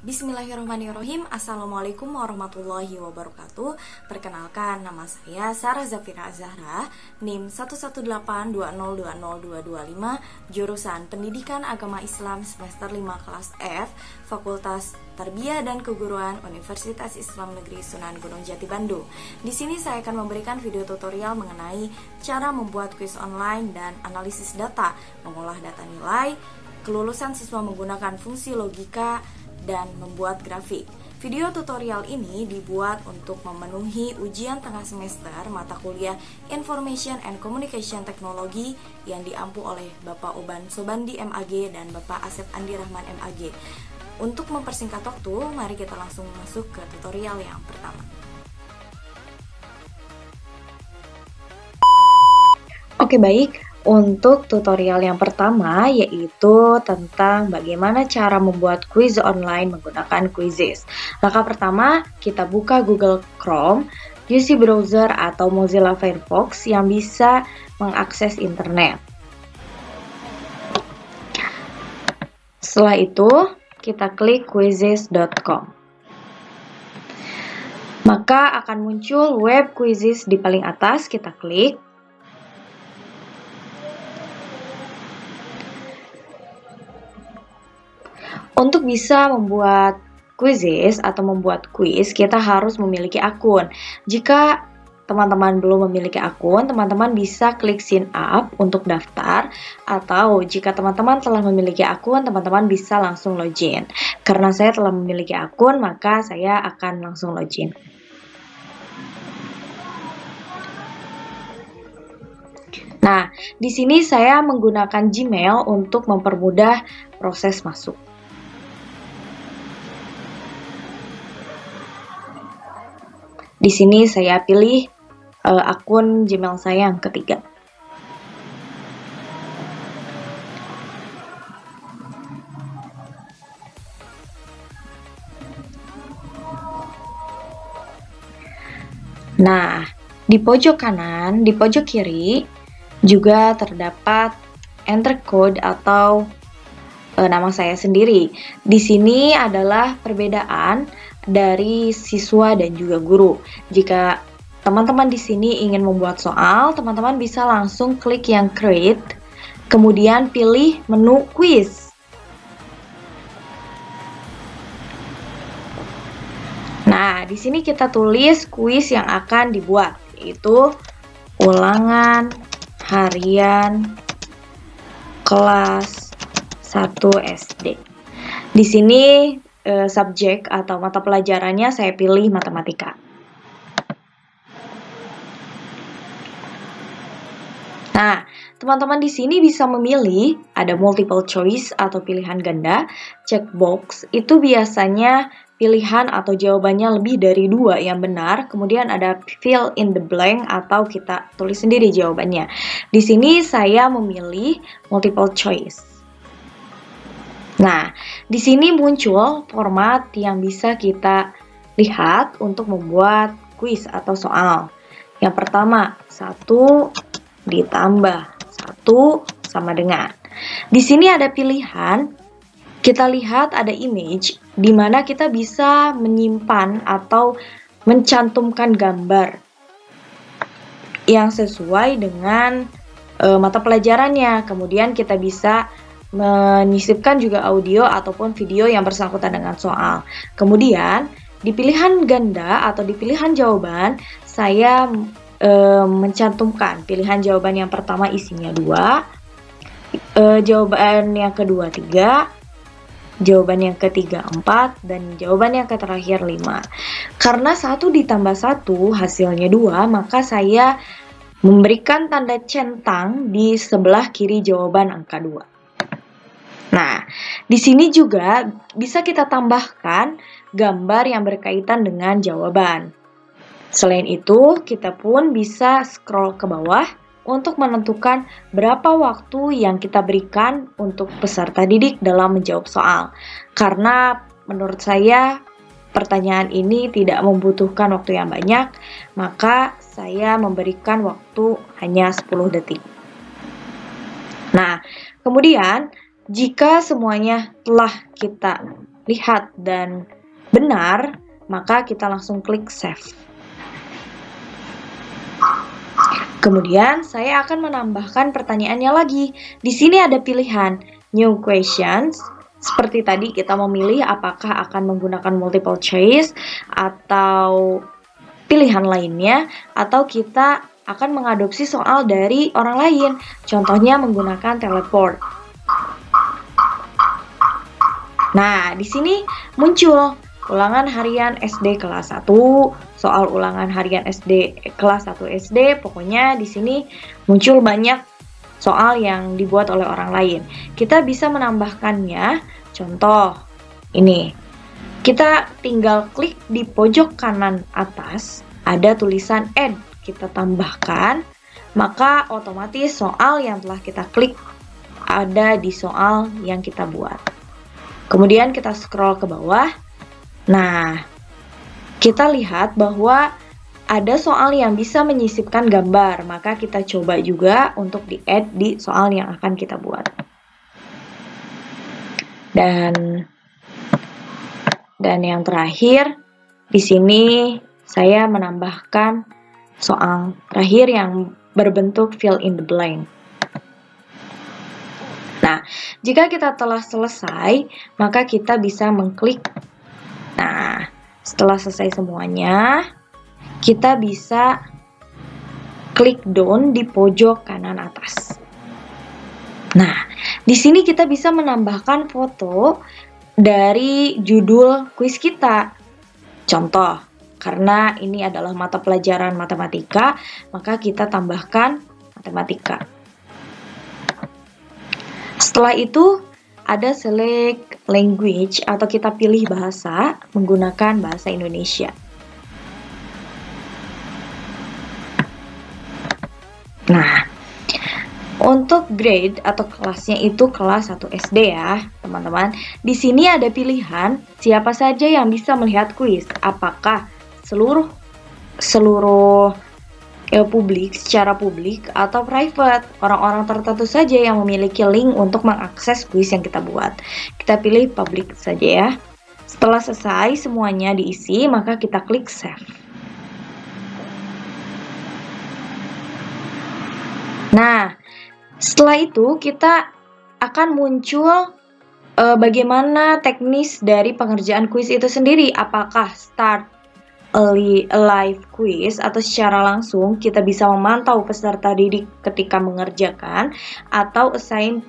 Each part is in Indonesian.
Bismillahirrahmanirrahim. Assalamualaikum warahmatullahi wabarakatuh. Perkenalkan, nama saya Sarah Zafira Zahra, NIM 11820202225, jurusan Pendidikan Agama Islam semester 5 kelas F, Fakultas Tarbiyah dan Keguruan Universitas Islam Negeri Sunan Gunung Jati Bandung. Di sini saya akan memberikan video tutorial mengenai cara membuat kuis online dan analisis data, mengolah data nilai, kelulusan siswa menggunakan fungsi logika, dan membuat grafik. Video tutorial ini dibuat untuk memenuhi ujian tengah semester mata kuliah Information and Communication Technology yang diampu oleh Bapak Oban Sobandi MAG dan Bapak Asep Andi Rahman MAG. Untuk mempersingkat waktu, mari kita langsung masuk ke tutorial yang pertama. Oke, baik. Untuk tutorial yang pertama yaitu tentang bagaimana cara membuat kuis online menggunakan Quizizz. Langkah pertama, kita buka Google Chrome, UC Browser atau Mozilla Firefox yang bisa mengakses internet. Setelah itu, kita klik quizizz.com. Maka akan muncul web Quizizz di paling atas, kita klik. Untuk bisa membuat Quizizz atau membuat kuis, kita harus memiliki akun. Jika teman-teman belum memiliki akun, teman-teman bisa klik sign up untuk daftar, atau jika teman-teman telah memiliki akun, teman-teman bisa langsung login. Karena saya telah memiliki akun, maka saya akan langsung login. Nah, di sini saya menggunakan Gmail untuk mempermudah proses masuk. Di sini saya pilih akun Gmail saya yang ketiga. Nah, di pojok kanan, di pojok kiri juga terdapat enter code atau nama saya sendiri. Di sini adalah perbedaan dari siswa dan juga guru. Jika teman-teman di sini ingin membuat soal, teman-teman bisa langsung klik yang create, kemudian pilih menu quiz. Nah, di sini kita tulis kuis yang akan dibuat, yaitu ulangan harian kelas 1 SD. Di sini subjek atau mata pelajarannya saya pilih matematika. Nah, teman-teman di sini bisa memilih ada multiple choice atau pilihan ganda, checkbox itu biasanya pilihan atau jawabannya lebih dari 2 yang benar, kemudian ada fill in the blank atau kita tulis sendiri jawabannya. Di sini saya memilih multiple choice. Nah, di sini muncul format yang bisa kita lihat untuk membuat kuis atau soal. Yang pertama, 1 ditambah 1 sama dengan. Di sini ada pilihan, kita lihat ada image, di mana kita bisa menyimpan atau mencantumkan gambar yang sesuai dengan mata pelajarannya. Kemudian kita bisa menyisipkan juga audio ataupun video yang bersangkutan dengan soal. Kemudian di pilihan ganda atau di pilihan jawaban saya mencantumkan pilihan jawaban yang pertama isinya 2, jawaban yang kedua 3, jawaban yang ketiga 4, dan jawaban yang terakhir 5. Karena 1 ditambah 1 hasilnya 2, maka saya memberikan tanda centang di sebelah kiri jawaban angka 2. Nah, di sini juga bisa kita tambahkan gambar yang berkaitan dengan jawaban. Selain itu, kita pun bisa scroll ke bawah untuk menentukan berapa waktu yang kita berikan untuk peserta didik dalam menjawab soal. Karena menurut saya pertanyaan ini tidak membutuhkan waktu yang banyak, maka saya memberikan waktu hanya 10 detik. Nah, kemudian jika semuanya telah kita lihat dan benar, maka kita langsung klik save. Kemudian saya akan menambahkan pertanyaannya lagi. Di sini ada pilihan new questions. Seperti tadi kita memilih apakah akan menggunakan multiple choice atau pilihan lainnya, atau kita akan mengadopsi soal dari orang lain. Contohnya menggunakan teleport. Nah, di sini muncul ulangan harian SD kelas 1, soal ulangan harian SD kelas 1 SD, pokoknya di sini muncul banyak soal yang dibuat oleh orang lain. Kita bisa menambahkannya, contoh ini. Kita tinggal klik di pojok kanan atas, ada tulisan add, kita tambahkan, maka otomatis soal yang telah kita klik ada di soal yang kita buat. Kemudian kita scroll ke bawah. Nah, kita lihat bahwa ada soal yang bisa menyisipkan gambar, maka kita coba juga untuk di-add di soal yang akan kita buat. Dan yang terakhir, di sini saya menambahkan soal terakhir yang berbentuk fill in the blank. Nah, jika kita telah selesai, maka kita bisa mengklik. Nah, setelah selesai semuanya, kita bisa klik done di pojok kanan atas. Nah, di sini kita bisa menambahkan foto dari judul kuis kita. Contoh, karena ini adalah mata pelajaran matematika, maka kita tambahkan matematika. Setelah itu, ada select language atau kita pilih bahasa menggunakan bahasa Indonesia. Nah, untuk grade atau kelasnya itu kelas 1 SD ya, teman-teman. Di sini ada pilihan siapa saja yang bisa melihat kuis. Apakah seluruh publik, secara publik atau private. Orang-orang tertentu saja yang memiliki link untuk mengakses kuis yang kita buat. Kita pilih public saja ya. Setelah selesai semuanya diisi, maka kita klik save. Nah, setelah itu kita akan muncul bagaimana teknis dari pengerjaan kuis itu sendiri. Apakah start live quiz atau secara langsung kita bisa memantau peserta didik ketika mengerjakan, atau assign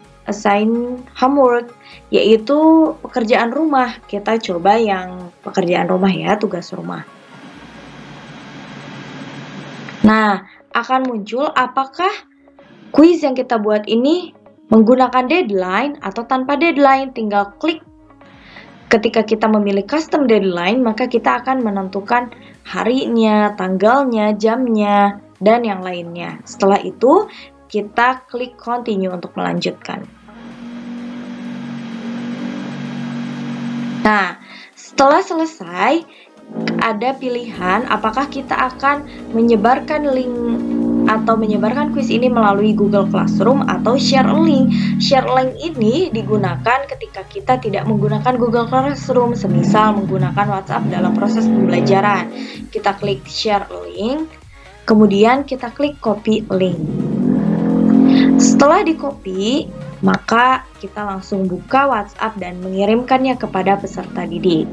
homework, yaitu pekerjaan rumah. Kita coba yang pekerjaan rumah ya, tugas rumah. Nah, akan muncul apakah kuis yang kita buat ini menggunakan deadline atau tanpa deadline. Tinggal klik. Ketika kita memilih custom deadline, maka kita akan menentukan harinya, tanggalnya, jamnya, dan yang lainnya. Setelah itu, kita klik continue untuk melanjutkan. Nah, setelah selesai, ada pilihan apakah kita akan menyebarkan link atau menyebarkan kuis ini melalui Google Classroom atau share link. Share link ini digunakan ketika kita tidak menggunakan Google Classroom, semisal menggunakan WhatsApp dalam proses pembelajaran. Kita klik share link, kemudian kita klik copy link. Setelah di copy, maka kita langsung buka WhatsApp dan mengirimkannya kepada peserta didik.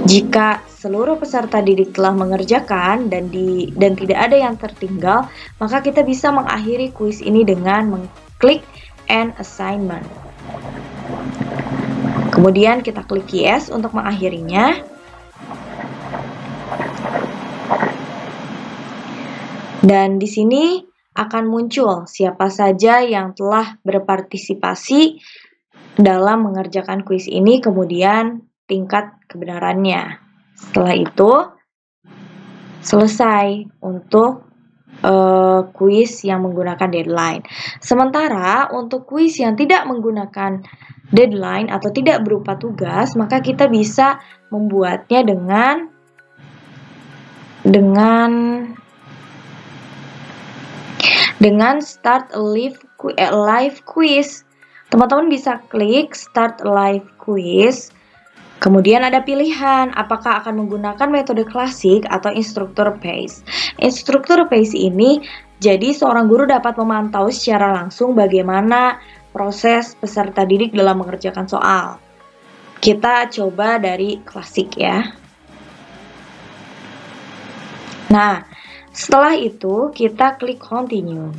Jika seluruh peserta didik telah mengerjakan dan tidak ada yang tertinggal, maka kita bisa mengakhiri kuis ini dengan mengklik End Assignment. Kemudian kita klik Yes untuk mengakhirinya. Dan di sini akan muncul siapa saja yang telah berpartisipasi dalam mengerjakan kuis ini, kemudian tingkat kebenarannya. Setelah itu, selesai untuk kuis yang menggunakan deadline. Sementara untuk kuis yang tidak menggunakan deadline atau tidak berupa tugas, maka kita bisa membuatnya dengan start a live quiz. Teman-teman bisa klik start a live quiz. Kemudian ada pilihan, apakah akan menggunakan metode klasik atau instruktur PACE. Instruktur PACE ini, jadi seorang guru dapat memantau secara langsung bagaimana proses peserta didik dalam mengerjakan soal. Kita coba dari klasik ya. Nah, setelah itu kita klik continue.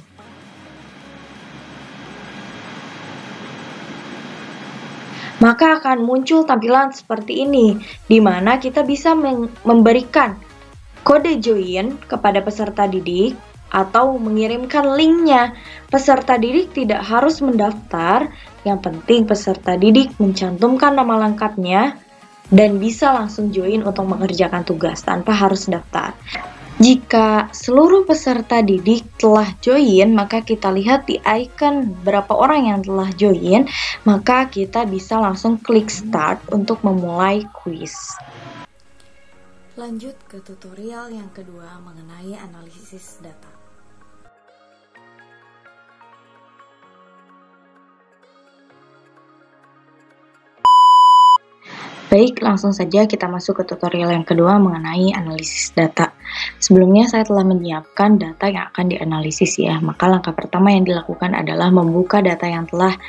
Maka akan muncul tampilan seperti ini, di mana kita bisa memberikan kode join kepada peserta didik atau mengirimkan linknya. Peserta didik tidak harus mendaftar, yang penting peserta didik mencantumkan nama lengkapnya dan bisa langsung join untuk mengerjakan tugas tanpa harus daftar. Jika seluruh peserta didik telah join, maka kita lihat di icon berapa orang yang telah join, maka kita bisa langsung klik start untuk memulai kuis. Lanjut ke tutorial yang kedua mengenai analisis data. Baik, langsung saja kita masuk ke tutorial yang kedua mengenai analisis data. Sebelumnya saya telah menyiapkan data yang akan dianalisis ya, maka langkah pertama yang dilakukan adalah membuka data yang telah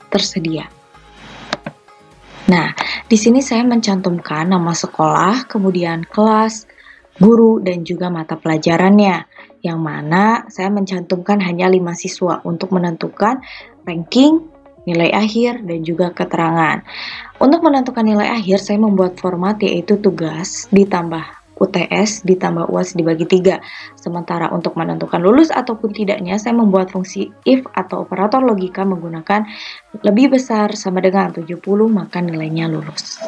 tersedia. Nah, di sini saya mencantumkan nama sekolah, kemudian kelas, guru, dan juga mata pelajarannya, yang mana saya mencantumkan hanya 5 siswa untuk menentukan ranking, nilai akhir, dan juga keterangan. Untuk menentukan nilai akhir, saya membuat format yaitu tugas ditambah UTS ditambah UAS dibagi 3. Sementara untuk menentukan lulus ataupun tidaknya, saya membuat fungsi if atau operator logika menggunakan lebih besar sama dengan 70, maka nilainya lulus.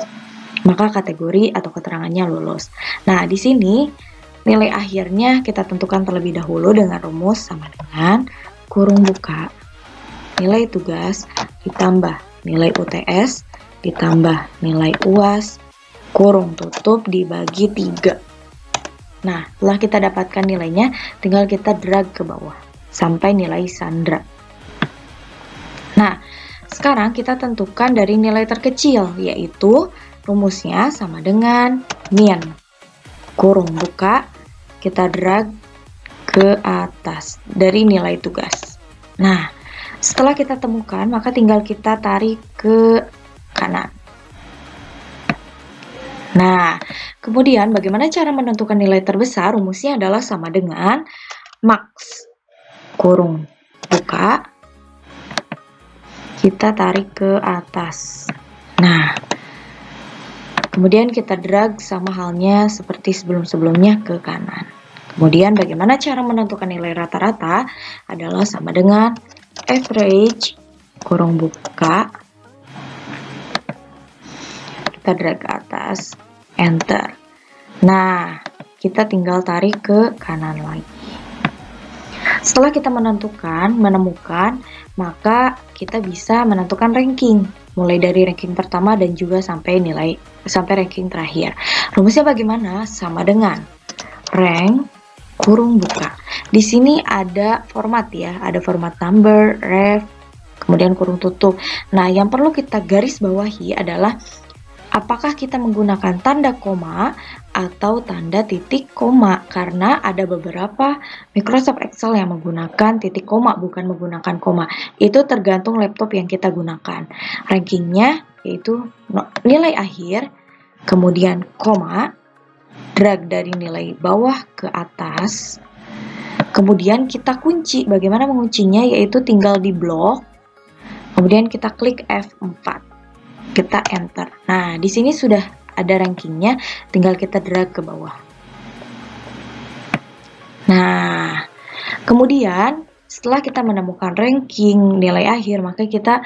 Maka kategori atau keterangannya lulus. Nah, di sini nilai akhirnya kita tentukan terlebih dahulu dengan rumus sama dengan kurung buka nilai tugas ditambah nilai UTS ditambah nilai UAS kurung tutup dibagi 3. Nah, setelah kita dapatkan nilainya, tinggal kita drag ke bawah sampai nilai Sandra. Nah, sekarang kita tentukan dari nilai terkecil, yaitu rumusnya sama dengan min kurung buka, kita drag ke atas dari nilai tugas. Nah, setelah kita temukan, maka tinggal kita tarik ke kanan. Nah, kemudian bagaimana cara menentukan nilai terbesar? Rumusnya adalah sama dengan max kurung buka, kita tarik ke atas. Nah, kemudian kita drag sama halnya seperti sebelum-sebelumnya ke kanan. Kemudian bagaimana cara menentukan nilai rata-rata? Adalah sama dengan average kurung buka, kita drag ke atas, enter. Nah, kita tinggal tarik ke kanan lagi. Setelah kita menemukan, maka kita bisa menentukan ranking, mulai dari ranking pertama dan juga sampai ranking terakhir. Rumusnya bagaimana? Sama dengan rank kurung buka. Di sini ada format ya, ada format number, ref, kemudian kurung tutup. Nah, yang perlu kita garis bawahi adalah apakah kita menggunakan tanda koma atau tanda titik koma, karena ada beberapa Microsoft Excel yang menggunakan titik koma, bukan menggunakan koma. Itu tergantung laptop yang kita gunakan. Rankingnya yaitu nilai akhir, kemudian koma, drag dari nilai bawah ke atas, kemudian kita kunci. Bagaimana menguncinya? Yaitu tinggal di blok, kemudian kita klik F4, kita enter. Nah, di sini sudah ada rankingnya, tinggal kita drag ke bawah. Nah, kemudian setelah kita menemukan ranking nilai akhir, maka kita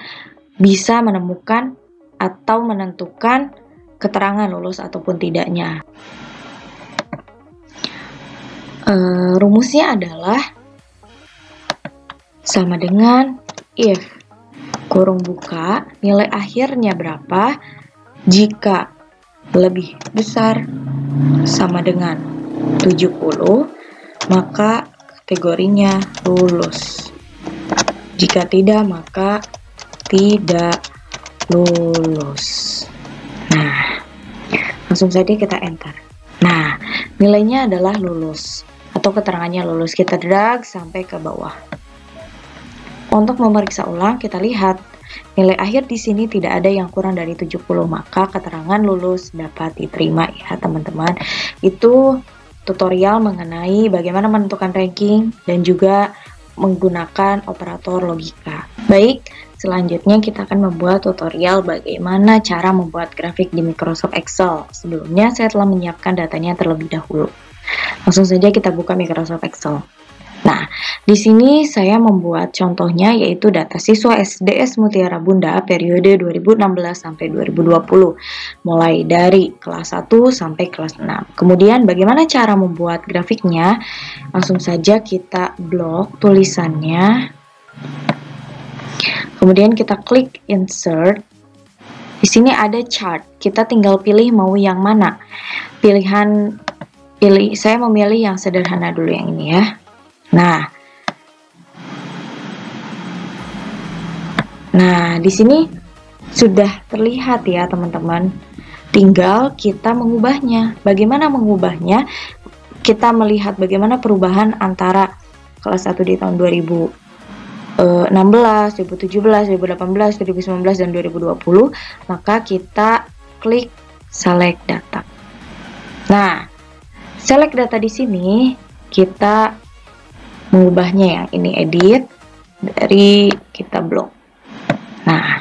bisa menemukan atau menentukan keterangan lulus ataupun tidaknya. Rumusnya adalah sama dengan if kurung buka nilai akhirnya berapa, jika lebih besar sama dengan 70, maka kategorinya lulus. Jika tidak, maka tidak lulus. Nah, Langsung saja kita enter. Nah, nilainya adalah lulus atau keterangannya lulus. Kita drag sampai ke bawah. Untuk memeriksa ulang, kita lihat nilai akhir di sini tidak ada yang kurang dari 70, maka keterangan lulus dapat diterima ya teman-teman. Itu tutorial mengenai bagaimana menentukan ranking dan juga menggunakan operator logika. Baik, selanjutnya kita akan membuat tutorial bagaimana cara membuat grafik di Microsoft Excel. Sebelumnya saya telah menyiapkan datanya terlebih dahulu. Langsung saja kita buka Microsoft Excel. Nah, di sini saya membuat contohnya yaitu data siswa SDS Mutiara Bunda periode 2016 sampai 2020, mulai dari kelas 1 sampai kelas 6. Kemudian bagaimana cara membuat grafiknya? Langsung saja kita blok tulisannya. Kemudian kita klik insert. Di sini ada chart. Kita tinggal pilih mau yang mana. Saya memilih yang sederhana dulu yang ini ya. Nah, di sini sudah terlihat ya teman-teman. Tinggal kita mengubahnya. Bagaimana mengubahnya? Kita melihat bagaimana perubahan antara kelas 1 di tahun 2016, 2017, 2018, 2019, dan 2020. Maka kita klik select data. Nah, select data di sini kita mengubahnya yang ini edit, dari kita blok. Nah,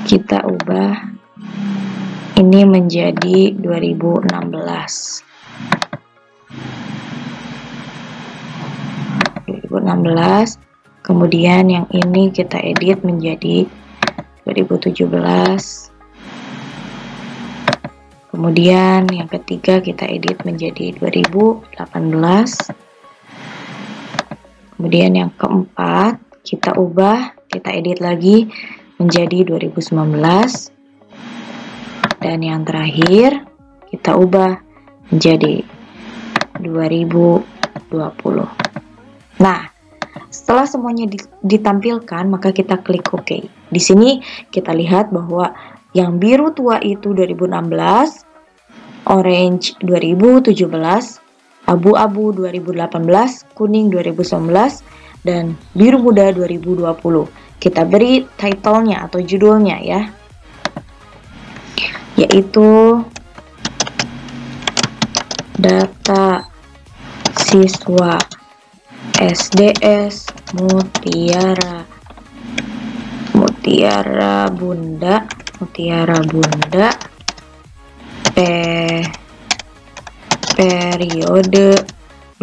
kita ubah ini menjadi 2016. 2016. Kemudian yang ini kita edit menjadi 2017. Kemudian yang ketiga kita edit menjadi 2018. Kemudian yang keempat kita ubah, kita edit lagi menjadi 2019. Dan yang terakhir kita ubah menjadi 2020. Nah, setelah semuanya ditampilkan, maka kita klik OK. Di sini kita lihat bahwa yang biru tua itu 2016, orange 2017, abu-abu 2018, kuning 2019, dan biru muda 2020. Kita beri title-nya atau judulnya ya, yaitu data siswa SDS Mutiara Bunda periode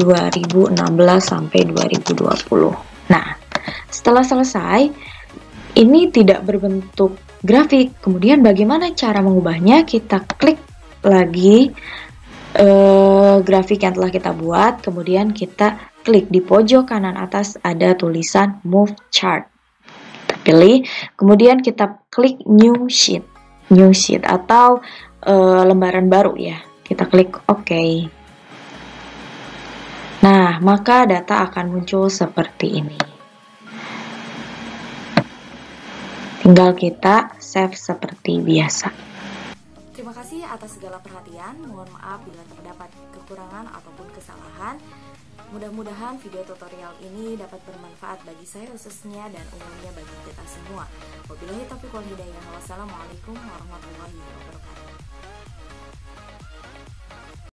2016 sampai 2020. Nah, setelah selesai, ini tidak berbentuk grafik. Kemudian bagaimana cara mengubahnya? Kita klik lagi grafik yang telah kita buat, kemudian kita klik di pojok kanan atas ada tulisan Move Chart. Kita pilih, kemudian kita klik New Sheet atau lembaran baru ya. Kita klik OK. Nah, maka data akan muncul seperti ini. Tinggal kita save seperti biasa. Terima kasih atas segala perhatian. Mohon maaf bila terdapat kekurangan ataupun kesalahan. Mudah-mudahan video tutorial ini dapat bermanfaat bagi saya khususnya dan umumnya bagi kita semua. Wabillahi taufiq wal hidayah. Wassalamualaikum warahmatullahi wabarakatuh.